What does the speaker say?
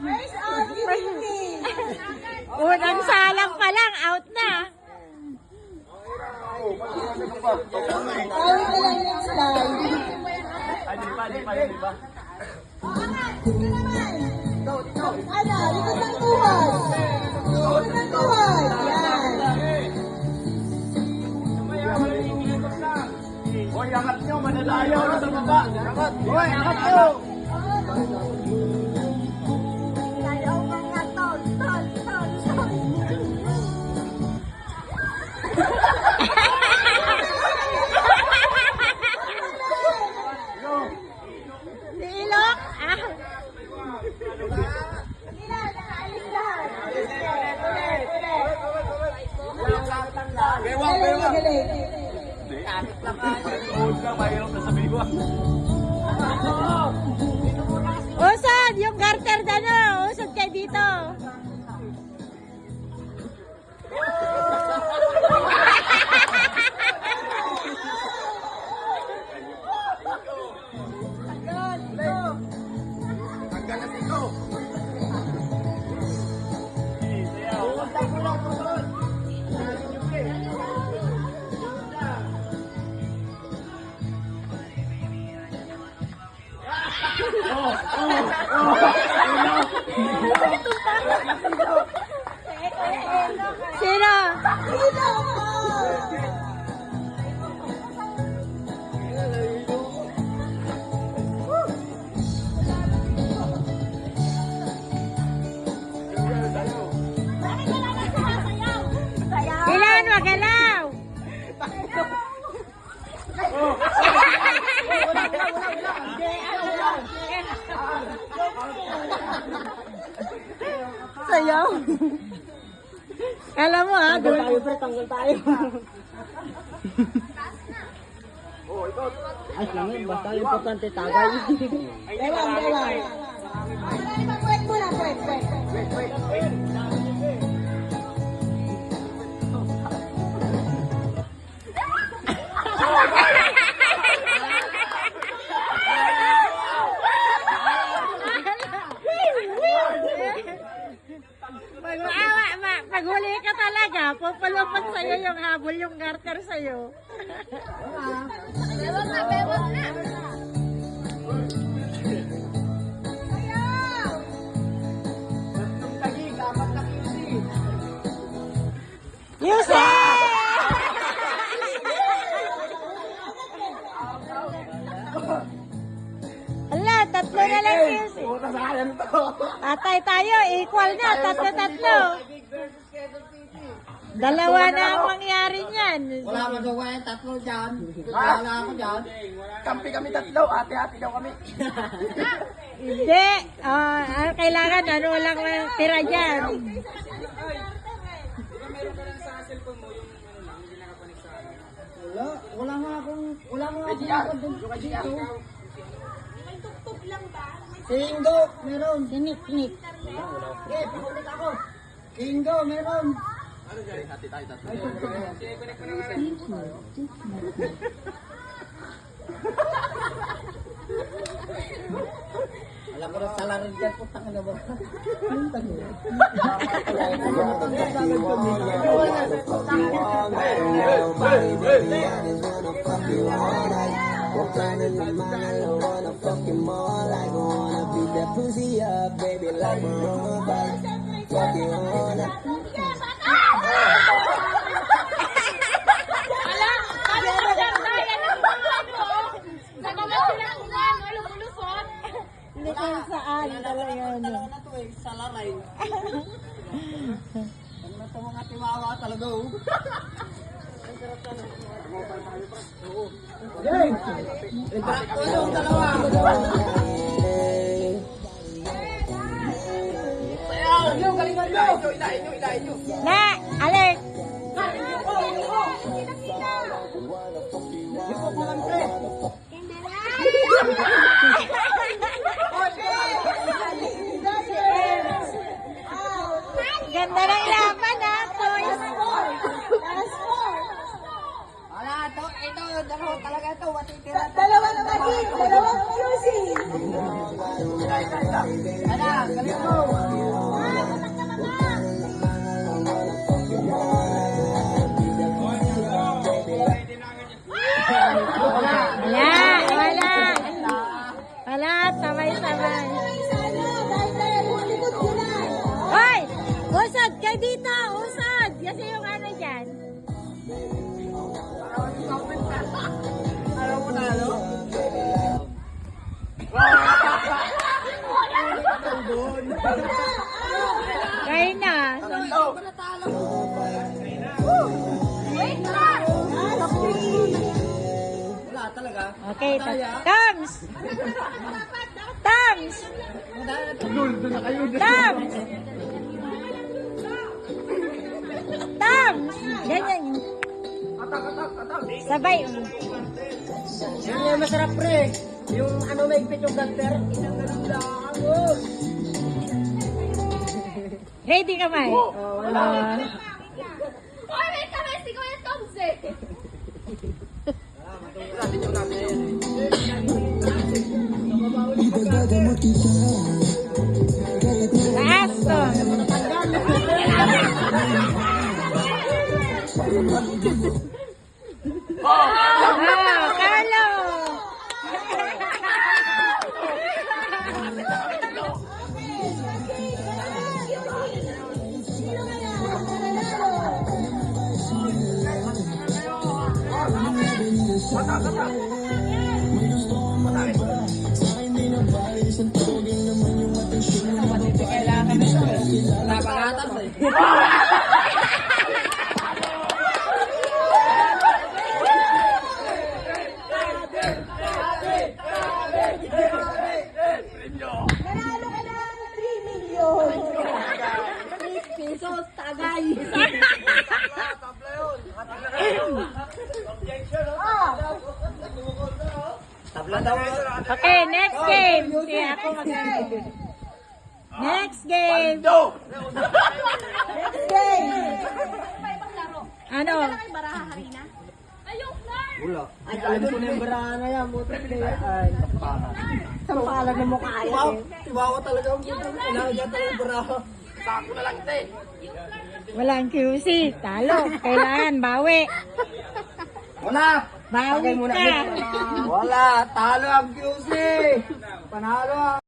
Where's our beauty? Unang salang pa lang, out na. Tawag ka lang next time. Ay, di pa. Sige naman. Ano, likod ng buhay. Likod ng buhay. Yan. Hoy, angat nyo, manadayaw na sa baba. Angat. Hoy, angat nyo. Ayaw ka nga, tol. Si Ilok. Nakaalis lahat. Bewang. Galing. Hindi, anit lang ka. Huwag ka, mayroon na sa biwa. Usad, yung garter na no. Usad kayo dito. Hanggang na sino. Sino? Ilan, magalaw. Sayaw. Alam mo ha, tanggal tayo. Ay, lang yun, basta importante tagay. Bewang. Puwet mo na, puwet. Paghuli ka talaga, pupulupot sa'yo yung habol, yung garter sa'yo. Bewang na. Ayaw! Yusef! Ala, tatlo na lang si Yusef. Atay tayo, equal na, tatlo. Dalawa na ang mangyari niyan. Wala magawa yung tatlo dyan. Wala ako dyan. Kampi kami tatlo, ate-ate daw kami. Hindi. Kailangan ano lang tira dyan. Wala nga akong dun dito. Kingo, meron. Sinik-nik. Okay, pakulit ako. Kingo, meron. Alam ko na sala rin dyan, putang na ba? What kind of man I don't wanna fuck you more like I wanna beat that pussy up, baby, like a robot. Fuck you all up. Hindi kung saan talaga yun. Dalawa na to eh, salaray. Ano na ito mga tiwawa talaga oh. Jay! Ibrak ko yung dalawa. Yung galingan nyo! Ilahin nyo! Na, alert! Yung po lang pre! Ganda ng laban ha, boys. Wala, ito, dalawa talaga ito, matitira. Dalawang magic, dalawang music. Wala. Wala, sabay-sabay. Hoy! Usad ka dito! Usad! Kasi yung ano dyan. Alam mo na, ano? Kayo na. Wala talaga. Okay. Tams! Tams! Doon na kayo. Tams! Tams! Ganyan. Sabay. Yan yung masarap pre. Yung ano may ipit yung ganter. Inang lang. Ready ka, Mai? Oy, may kamesi ko yung Toms eh. Taas to. Oh, Carlo! Napakatas eh. Nanalo ka na ng 3 million. 3 pesos, tagay. Tabla daw. Okay, next game. Si ako mag-game. Next game. Next game. Ano? Baraha harina. Ayok na. Wala. Ay, alam ko na yung barahan na yan. Buti na yan. Sampalag ng mukha yan. Wow. Tibawa talaga ang buti. Kailangan talaga yung barahan. Walang QC. Talo. Kailangan bawi. Wala. Bawi ka. Wala. Talo ang QC. Panalo ang